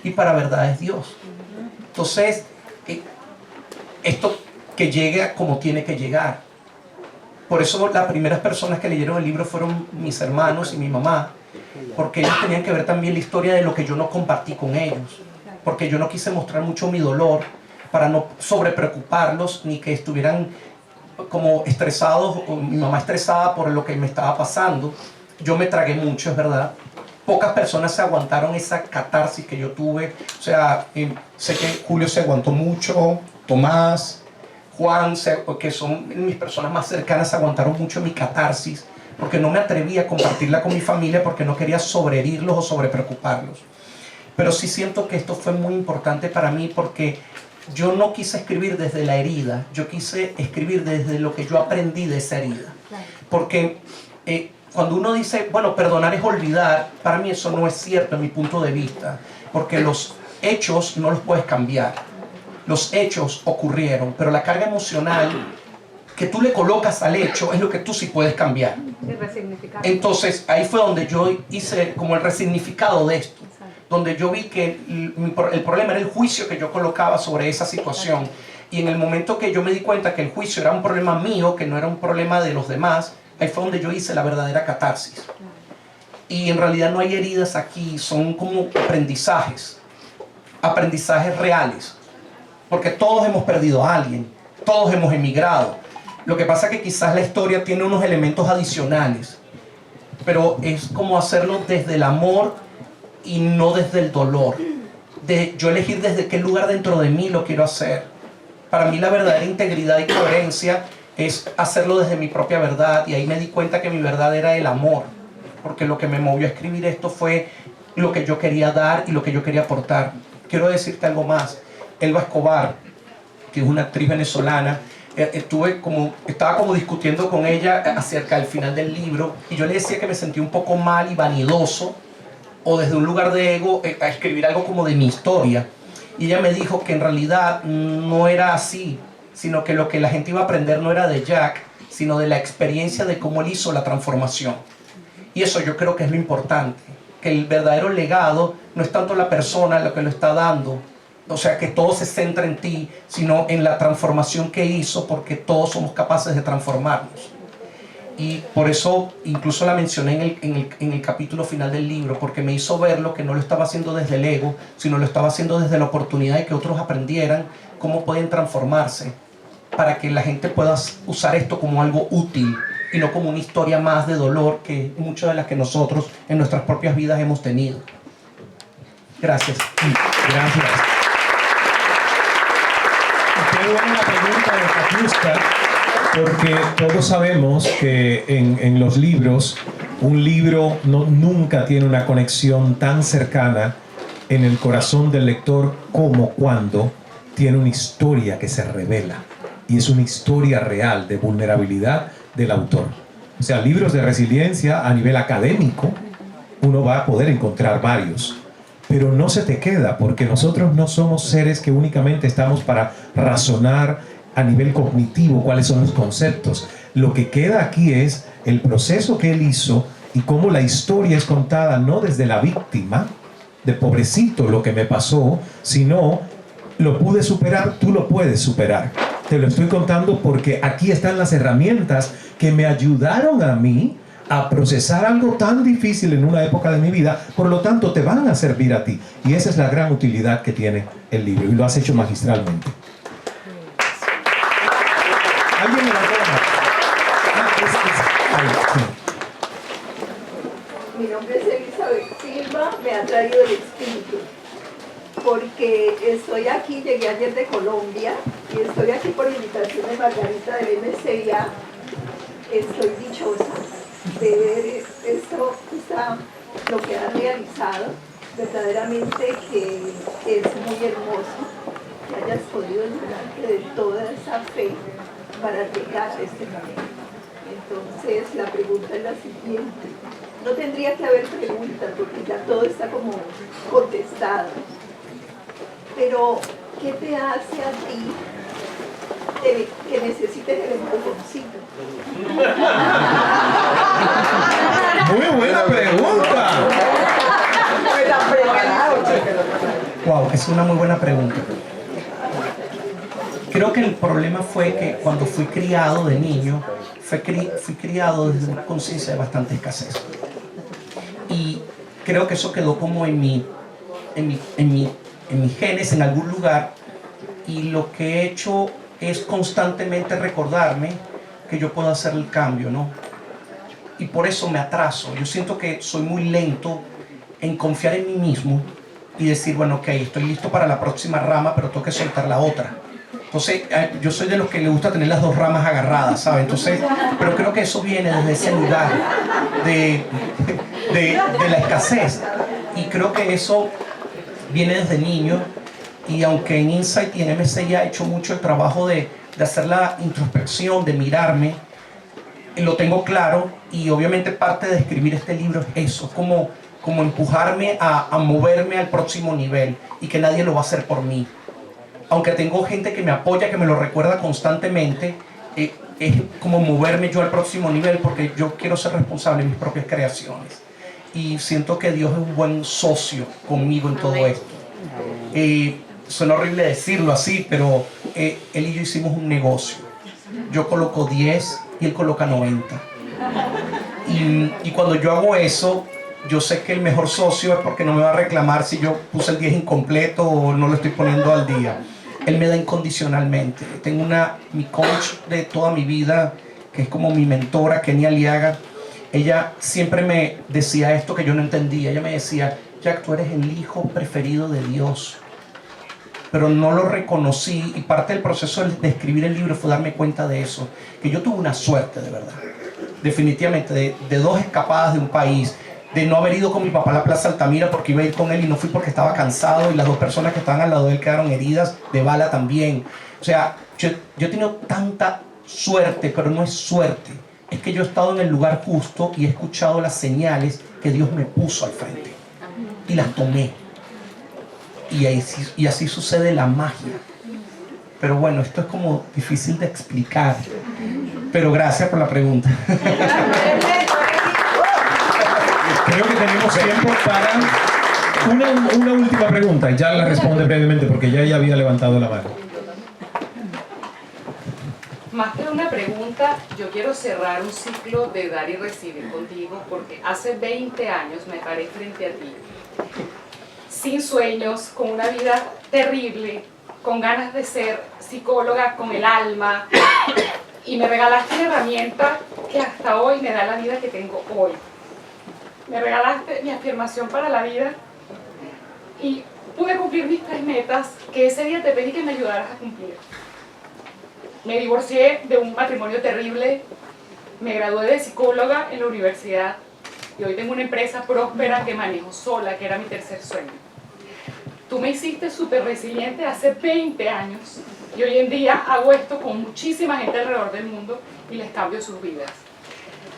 y para verdad es Dios. Entonces, esto que llegue como tiene que llegar. Por eso las primeras personas que leyeron el libro fueron mis hermanos y mi mamá, porque ellos tenían que ver también la historia de lo que yo no compartí con ellos, porque yo no quise mostrar mucho mi dolor para no sobrepreocuparlos ni que estuvieran como estresados, o mi mamá estresada por lo que me estaba pasando. Yo me tragué mucho, es verdad. Pocas personas se aguantaron esa catarsis que yo tuve. O sea, sé que Julio se aguantó mucho, Tomás, Juan, que son mis personas más cercanas, se aguantaron mucho mi catarsis, porque no me atreví a compartirla con mi familia, porque no quería sobreherirlos o sobrepreocuparlos. Pero sí siento que esto fue muy importante para mí, porque yo no quise escribir desde la herida, yo quise escribir desde lo que yo aprendí de esa herida. Porque cuando uno dice, bueno, perdonar es olvidar, para mí eso no es cierto en mi punto de vista, porque los hechos no los puedes cambiar. Los hechos ocurrieron, pero la carga emocional que tú le colocas al hecho es lo que tú sí puedes cambiar. Entonces, ahí fue donde yo hice como el resignificado de esto, donde yo vi que el problema era el juicio que yo colocaba sobre esa situación. Y en el momento que yo me di cuenta que el juicio era un problema mío, que no era un problema de los demás, ahí fue donde yo hice la verdadera catarsis. Y en realidad no hay heridas aquí, son como aprendizajes reales. Porque todos hemos perdido a alguien, todos hemos emigrado. Lo que pasa es que quizás la historia tiene unos elementos adicionales, pero es como hacerlo desde el amor y no desde el dolor. De yo elegir desde qué lugar dentro de mí lo quiero hacer. Para mí la verdadera integridad y coherencia es hacerlo desde mi propia verdad, y ahí me di cuenta que mi verdad era el amor, porque lo que me movió a escribir esto fue lo que yo quería dar y lo que yo quería aportar. Quiero decirte algo más. Elba Escobar, que es una actriz venezolana, estaba como discutiendo con ella acerca del final del libro, y yo le decía que me sentía un poco mal y vanidoso, o desde un lugar de ego, a escribir algo como de mi historia. Y ella me dijo que en realidad no era así, sino que lo que la gente iba a aprender no era de Jack, sino de la experiencia de cómo él hizo la transformación. Y eso yo creo que es lo importante, que el verdadero legado no es tanto la persona lo que lo está dando, o sea, que todo se centra en ti, sino en la transformación que hizo, porque todos somos capaces de transformarnos. Y por eso incluso la mencioné en el capítulo final del libro, porque me hizo verlo, que no lo estaba haciendo desde el ego, sino lo estaba haciendo desde la oportunidad de que otros aprendieran cómo pueden transformarse, para que la gente pueda usar esto como algo útil y no como una historia más de dolor, que muchas de las que nosotros en nuestras propias vidas hemos tenido. Gracias. Gracias. Qué buena la pregunta de Katiuska, porque todos sabemos que en los libros, un libro nunca tiene una conexión tan cercana en el corazón del lector como cuando tiene una historia que se revela, y es una historia real de vulnerabilidad del autor. O sea, libros de resiliencia a nivel académico, uno va a poder encontrar varios, pero no se te queda, porque nosotros no somos seres que únicamente estamos para razonar a nivel cognitivo cuáles son los conceptos. Lo que queda aquí es el proceso que él hizo y cómo la historia es contada no desde la víctima, de pobrecito lo que me pasó, sino lo pude superar, tú lo puedes superar. Te lo estoy contando porque aquí están las herramientas que me ayudaron a mí a procesar algo tan difícil en una época de mi vida, por lo tanto te van a servir a ti. Y esa es la gran utilidad que tiene el libro, y lo has hecho magistralmente. ¿Alguien me la toma? Mi nombre es Elizabeth Silva, me ha traído el espíritu, porque estoy aquí, llegué ayer de Colombia, y estoy aquí por invitación de Margarita del MCIA. Estoy dichosa de ver esto, lo que ha realizado, verdaderamente que es muy hermoso que hayas podido llenarte de toda esa fe para llegar a este camino. Entonces la pregunta es la siguiente, no tendría que haber preguntas porque ya todo está como contestado, pero ¿qué te hace a ti que necesites el empujoncito? Muy buena pregunta. Wow, es una muy buena pregunta. Creo que el problema fue que cuando fui criado de niño, fui criado desde una conciencia de bastante escasez. y creo que eso quedó como en mi genes, en algún lugar, y lo que he hecho es constantemente recordarme que yo puedo hacer el cambio, ¿no? Y por eso me atraso. Yo siento que soy muy lento en confiar en mí mismo y decir, bueno, ok, estoy listo para la próxima rama, pero tengo que soltar la otra. Entonces, yo soy de los que le gusta tener las dos ramas agarradas, ¿sabes? Entonces, pero creo que eso viene desde ese lugar de la escasez. Y creo que eso viene desde niño. Y aunque en Insight y en MCI he hecho mucho el trabajo de hacer la introspección, de mirarme, lo tengo claro. Y obviamente parte de escribir este libro es eso, como empujarme a moverme al próximo nivel y que nadie lo va a hacer por mí. Aunque tengo gente que me apoya, que me lo recuerda constantemente, es como moverme yo al próximo nivel porque yo quiero ser responsable de mis propias creaciones. Y siento que Dios es un buen socio conmigo en todo esto. Suena horrible decirlo así, pero él y yo hicimos un negocio. Yo coloco 10 y él coloca 90. Y cuando yo hago eso, yo sé que el mejor socio es porque no me va a reclamar si yo puse el 10 incompleto o no lo estoy poniendo al día. Él me da incondicionalmente. Tengo mi coach de toda mi vida, que es como mi mentora, Kenia Aliaga. Ella siempre me decía esto que yo no entendía. Ella me decía, Jack, tú eres el hijo preferido de Dios. Pero no lo reconocí, y parte del proceso de escribir el libro fue darme cuenta de eso. Que yo tuve una suerte, de verdad. Definitivamente, de 2 escapadas de un país, de no haber ido con mi papá a la Plaza Altamira porque iba a ir con él y no fui porque estaba cansado, y las 2 personas que estaban al lado de él quedaron heridas de bala también. O sea, yo he tenido tanta suerte, pero no es suerte. Es que yo he estado en el lugar justo y he escuchado las señales que Dios me puso al frente. Y las tomé. Y así sucede la magia. Pero bueno, esto es como difícil de explicar. Pero gracias por la pregunta. Creo que tenemos tiempo para una última pregunta. Ya la responde brevemente porque ya ella había levantado la mano. Más que una pregunta, yo quiero cerrar un ciclo de dar y recibir contigo, porque hace 20 años me paré frente a ti, sin sueños, con una vida terrible, con ganas de ser psicóloga con el alma, y me regalaste una herramienta que hasta hoy me da la vida que tengo hoy. Me regalaste mi afirmación para la vida y pude cumplir mis 3 metas que ese día te pedí que me ayudaras a cumplir. Me divorcié de un matrimonio terrible, me gradué de psicóloga en la universidad y hoy tengo una empresa próspera que manejo sola, que era mi tercer sueño. Tú me hiciste súper resiliente hace 20 años y hoy en día hago esto con muchísima gente alrededor del mundo y les cambio sus vidas.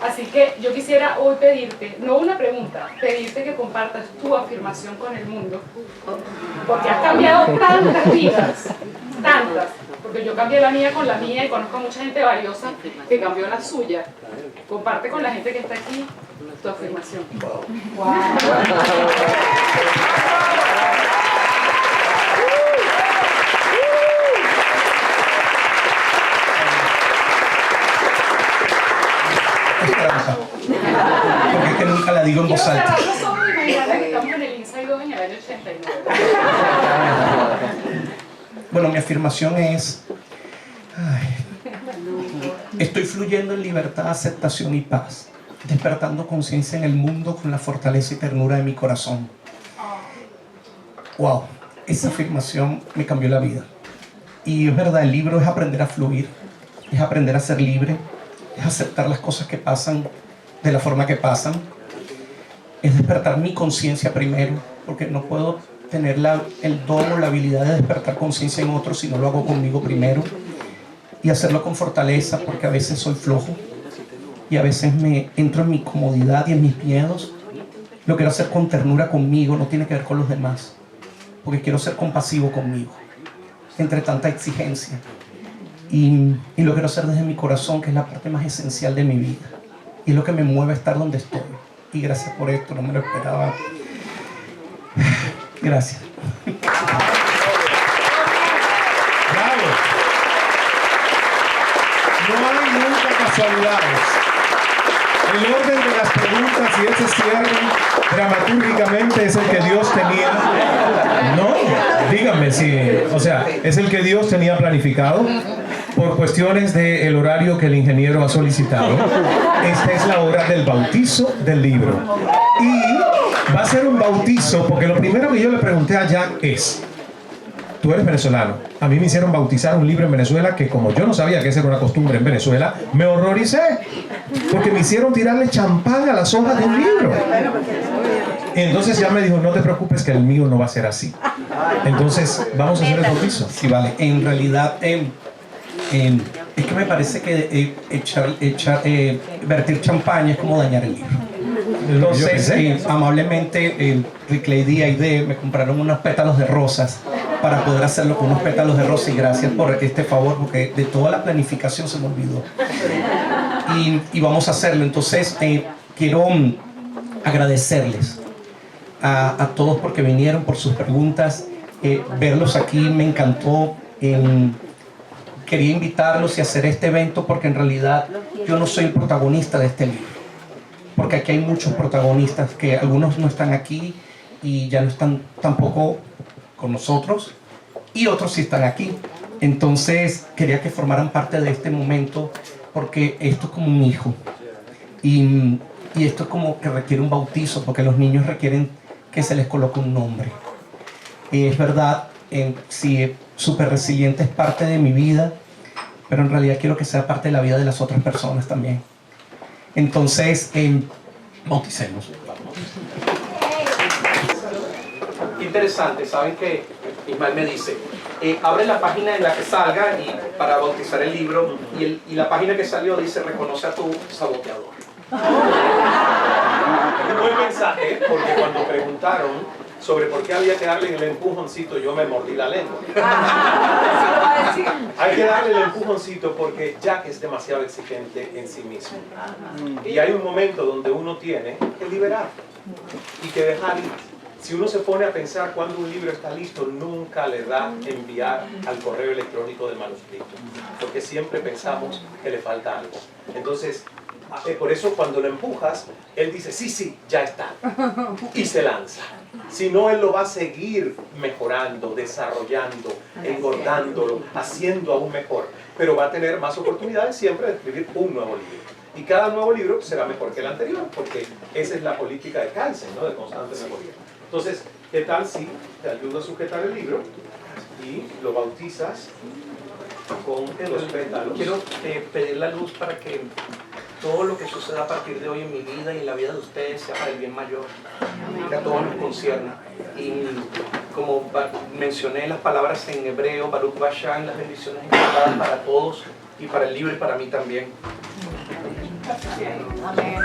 Así que yo quisiera hoy pedirte, no una pregunta, pedirte que compartas tu afirmación con el mundo, porque has cambiado tantas vidas, tantas, porque yo cambié la mía con la mía y conozco a mucha gente valiosa que cambió la suya. Comparte con la gente que está aquí tu afirmación. Wow. Porque es que nunca la digo en voz alta. Estamos en el Inside 2 en el año 89. Bueno, mi afirmación es: estoy fluyendo en libertad, aceptación y paz, despertando conciencia en el mundo con la fortaleza y ternura de mi corazón. Wow, esa afirmación me cambió la vida. Y es verdad, el libro es aprender a fluir, es aprender a ser libre, es aceptar las cosas que pasan de la forma que pasan, es despertar mi conciencia primero, porque no puedo tener el don o la habilidad de despertar conciencia en otros si no lo hago conmigo primero, y hacerlo con fortaleza, porque a veces soy flojo y a veces me entro en mi comodidad y en mis miedos. Lo quiero hacer con ternura conmigo, no tiene que ver con los demás, porque quiero ser compasivo conmigo entre tanta exigencia, y lo quiero hacer desde mi corazón, que es la parte más esencial de mi vida y es lo que me mueve a estar donde estoy. Y gracias por esto, no me lo esperaba. Gracias. ¡Bravo! No hay nunca casualidades. El orden de las preguntas importa si ese cierre dramatúrgicamente es el que Dios tenía. No, díganme si, o sea, es el que Dios tenía planificado por cuestiones del horario que el ingeniero ha solicitado. Esta es la hora del bautizo del libro. Y va a ser un bautizo porque lo primero que yo le pregunté a Jack es: tú eres venezolano. A mí me hicieron bautizar un libro en Venezuela que, como yo no sabía que esa era una costumbre en Venezuela, me horroricé. Porque me hicieron tirarle champán a las hojas de un libro. Entonces ya me dijo: no te preocupes que el mío no va a ser así. Entonces, vamos a hacer el bautizo. Sí, vale. En realidad, es que me parece que vertir champaña es como dañar el libro. Entonces, amablemente, Rick Lady y Aide me compraron unos pétalos de rosas para poder hacerlo con unos pétalos de rosa, y gracias por este favor, porque de toda la planificación se me olvidó. Y vamos a hacerlo. Entonces, quiero agradecerles a todos porque vinieron, por sus preguntas. Verlos aquí me encantó. Quería invitarlos y hacer este evento porque en realidad yo no soy el protagonista de este libro, porque aquí hay muchos protagonistas que algunos no están aquí y ya no están tampoco con nosotros, y otros sí están aquí. Entonces quería que formaran parte de este momento, porque esto es como un hijo, y esto es como que requiere un bautizo, porque los niños requieren que se les coloque un nombre. Es verdad, sí, Súper Resiliente es parte de mi vida, pero en realidad quiero que sea parte de la vida de las otras personas también. Entonces, bauticemos. Interesante, ¿saben qué? Ismael me dice, abre la página en la que salga para bautizar el libro, y la página que salió dice: reconoce a tu saboteador. Un buen mensaje, porque cuando preguntaron sobre por qué había que darle el empujoncito, yo me mordí la lengua. Hay que darle el empujoncito porque Jack es demasiado exigente en sí mismo. Y hay un momento donde uno tiene que liberar y que dejar ir. Si uno se pone a pensar cuando un libro está listo, nunca le da enviar al correo electrónico del manuscrito, porque siempre pensamos que le falta algo. Entonces, por eso cuando lo empujas, él dice: sí, sí, ya está, y se lanza. Si no, él lo va a seguir mejorando, desarrollando, engordándolo, haciendo aún mejor, pero va a tener más oportunidades siempre de escribir un nuevo libro, y cada nuevo libro será mejor que el anterior, porque esa es la política de Kaizen, ¿no? De constante mejoría. Entonces, ¿qué tal si te ayudo a sujetar el libro y lo bautizas con los pétalos? Quiero pedir la luz para que todo lo que suceda a partir de hoy en mi vida y en la vida de ustedes sea para el bien mayor, que a todos nos concierne. Y como mencioné las palabras en hebreo, Baruch Bashan, las bendiciones encantadas para todos y para el libro y para mí también. Amén.